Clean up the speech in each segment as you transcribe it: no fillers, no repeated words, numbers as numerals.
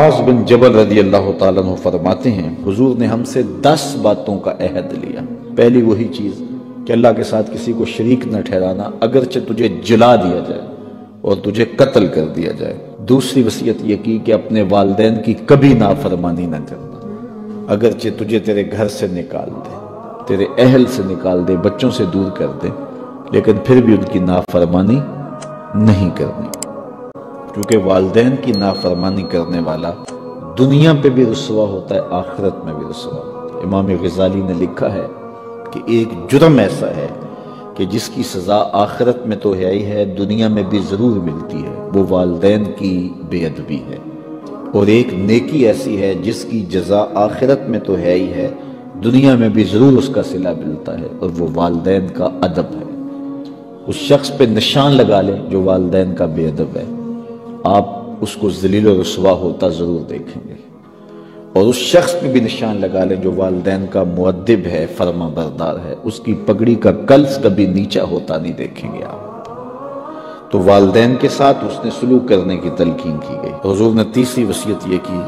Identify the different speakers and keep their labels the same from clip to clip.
Speaker 1: معاذ بن جبل رضی اللہ تعالیٰ عنہ فرماتے ہیں حضور نے ہم سے 10 باتوں کا عہد لیا۔ پہلی وہی چیز کہ اللہ کے ساتھ کسی کو شریک نہ ٹھہرانا، اگرچہ تجھے جلا دیا جائے اور تجھے قتل کر دیا جائے۔ دوسری وصیت یہ کی کہ اپنے والدین کی کبھی نافرمانی نہ کرنا، اگرچہ تجھے تیرے گھر سے نکال دے، تیرے اہل سے نکال دے، بچوں سے دور کر دے، لیکن پھر بھی ان کی نافرمانی نہیں کرنی، کیونکہ والدین کی نافرمانی کرنے والا دنیا پہ بھی رسوا ہوتا ہے، آخرت میں بھی رسوا ہوتا ہے۔ امام غزالی نے لکھا ہے کہ ایک جرم ایسا ہے کہ جس کی سزا آخرت میں تو ہے ہی ہے، دنیا میں بھی ضرور ملتی ہے، وہ والدین کی بے ادبی ہے، اور ایک نیکی ایسی ہے جس کی جزا آخرت میں تو ہے ہی ہے، دنیا میں بھی ضرور اس کا صلہ ملتا ہے، اور وہ والدین کا ادب ہے۔ اس شخص پہ نشان لگا لیں جو والدین کا بے ادب ہے، آپ اس کو ذلیل و رسوا ہوتا ضرور دیکھیں گے، اور اس شخص پہ بھی نشان لگا لیں جو والدین کا مؤدب ہے، فرما بردار ہے، اس کی پگڑی کا کلس کبھی نیچا ہوتا نہیں دیکھیں گے آپ۔ تو والدین کے ساتھ اس نے سلوک کرنے کی تلقین کی گئی۔ حضور نے تیسری وصیت یہ کی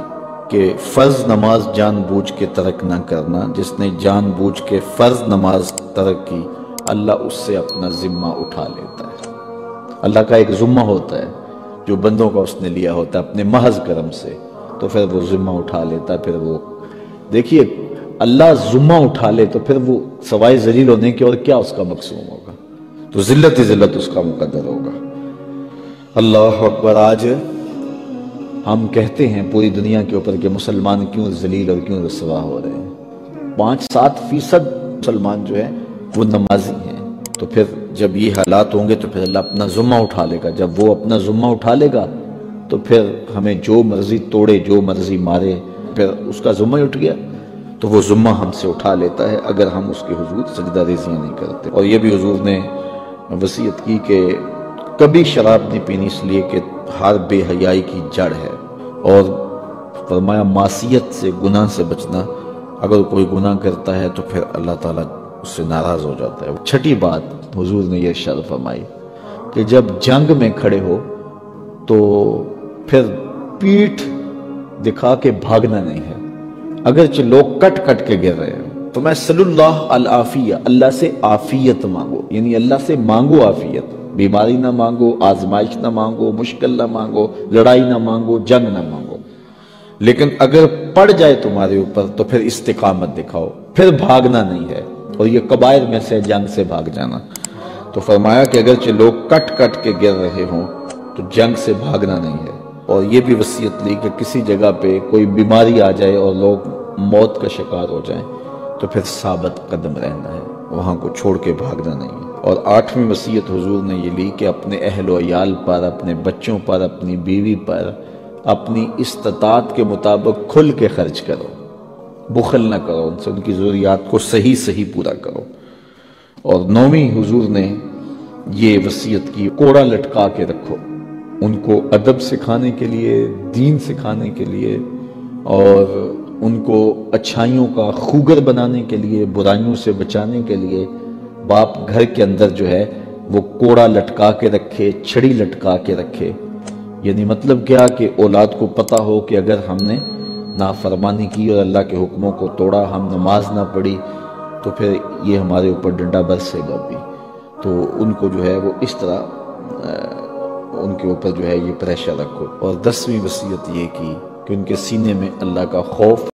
Speaker 1: کہ فرض نماز جان بوجھ کے ترک نہ کرنا، جس نے جان بوجھ کے فرض نماز ترک کی اللہ اس سے اپنا ذمہ اٹھا لیتا ہے۔ اللہ کا ایک ذمہ ہوتا ہے جو بندوں کا اس نے لیا ہوتا ہے اپنے محض کرم سے، تو پھر وہ ذمہ اٹھا لیتا ہے۔ پھر وہ دیکھیے اللہ ذمہ اٹھا لے تو پھر وہ سوائے ذلیل ہونے کے اور کیا اس کا مقصود ہوگا، تو ذلت ہی ذلت اس کا مقدر ہوگا۔ اللہ اکبر۔ آج ہم کہتے ہیں پوری دنیا کے اوپر کہ مسلمان کیوں ذلیل اور کیوں رسوا ہو رہے ہیں، 5-7% مسلمان جو ہیں وہ نمازی ہیں، تو پھر جب یہ حالات ہوں گے تو پھر اللہ اپنا ذمہ اٹھا لے گا۔ جب وہ اپنا ذمہ اٹھا لے گا تو پھر ہمیں جو مرضی توڑے، جو مرضی مارے، پھر اس کا ذمہ اٹھ گیا تو وہ ذمہ ہم سے اٹھا لیتا ہے اگر ہم اس کے حضور سجدہ ریزیاں نہیں کرتے۔ اور یہ بھی حضور نے وصیت کی کہ کبھی شراب نہیں پینی، اس لیے کہ ہر بے حیائی کی جڑ ہے، اور فرمایا معصیت سے، گناہ سے بچنا، اگر کوئی گناہ کرتا ہے تو پھر اللہ تعالیٰ اس سے ناراض ہو جاتا ہے۔ چھٹی بات حضور نے یہ ارشاد فرمائی کہ جب جنگ میں کھڑے ہو تو پھر پیٹھ دکھا کے بھاگنا نہیں ہے، اگرچہ لوگ کٹ کٹ کے گر رہے ہیں تو میں صلی اللہ العافیہ، اللہ سے عافیت مانگو، یعنی اللہ سے مانگو عافیت، بیماری نہ مانگو، آزمائش نہ مانگو، مشکل نہ مانگو، لڑائی نہ مانگو، جنگ نہ مانگو، لیکن اگر پڑ جائے تمہارے اوپر تو پھر استقامت دکھاؤ، پھر بھاگنا نہیں ہے، اور یہ کبائر میں سے جنگ سے بھاگ جانا۔ تو فرمایا کہ اگرچہ لوگ کٹ کٹ کے گر رہے ہوں تو جنگ سے بھاگنا نہیں ہے، اور یہ بھی وصیت لی کہ کسی جگہ پہ کوئی بیماری آ جائے اور لوگ موت کا شکار ہو جائیں تو پھر ثابت قدم رہنا ہے، وہاں کو چھوڑ کے بھاگنا نہیں ہے۔ اور 8ویں وصیت حضور نے یہ لی کہ اپنے اہل و عیال پر، اپنے بچوں پر، اپنی بیوی پر اپنی استطاعت کے مطابق کھل کے خرچ کرو، بخل نہ کرو، ان سے ان کی ضروریات کو صحیح پورا کرو۔ اور 9ویں حضور نے یہ وصیت کی کوڑا لٹکا کے رکھو، ان کو ادب سکھانے کے لیے، دین سکھانے کے لیے، اور ان کو اچھائیوں کا خوگر بنانے کے لیے، برائیوں سے بچانے کے لیے باپ گھر کے اندر جو ہے وہ کوڑا لٹکا کے رکھے، چھڑی لٹکا کے رکھے۔ یعنی مطلب کیا کہ اولاد کو پتہ ہو کہ اگر ہم نے نافرمانی کی اور اللہ کے حکموں کو توڑا، ہم نماز نہ پڑھی، تو پھر یہ ہمارے اوپر ڈنڈا برسے گا بھی۔ تو ان کو جو ہے وہ اس طرح ان کے اوپر جو ہے یہ پریشر رکھو۔ اور 10ویں وصیت یہ کی کہ ان کے سینے میں اللہ کا خوف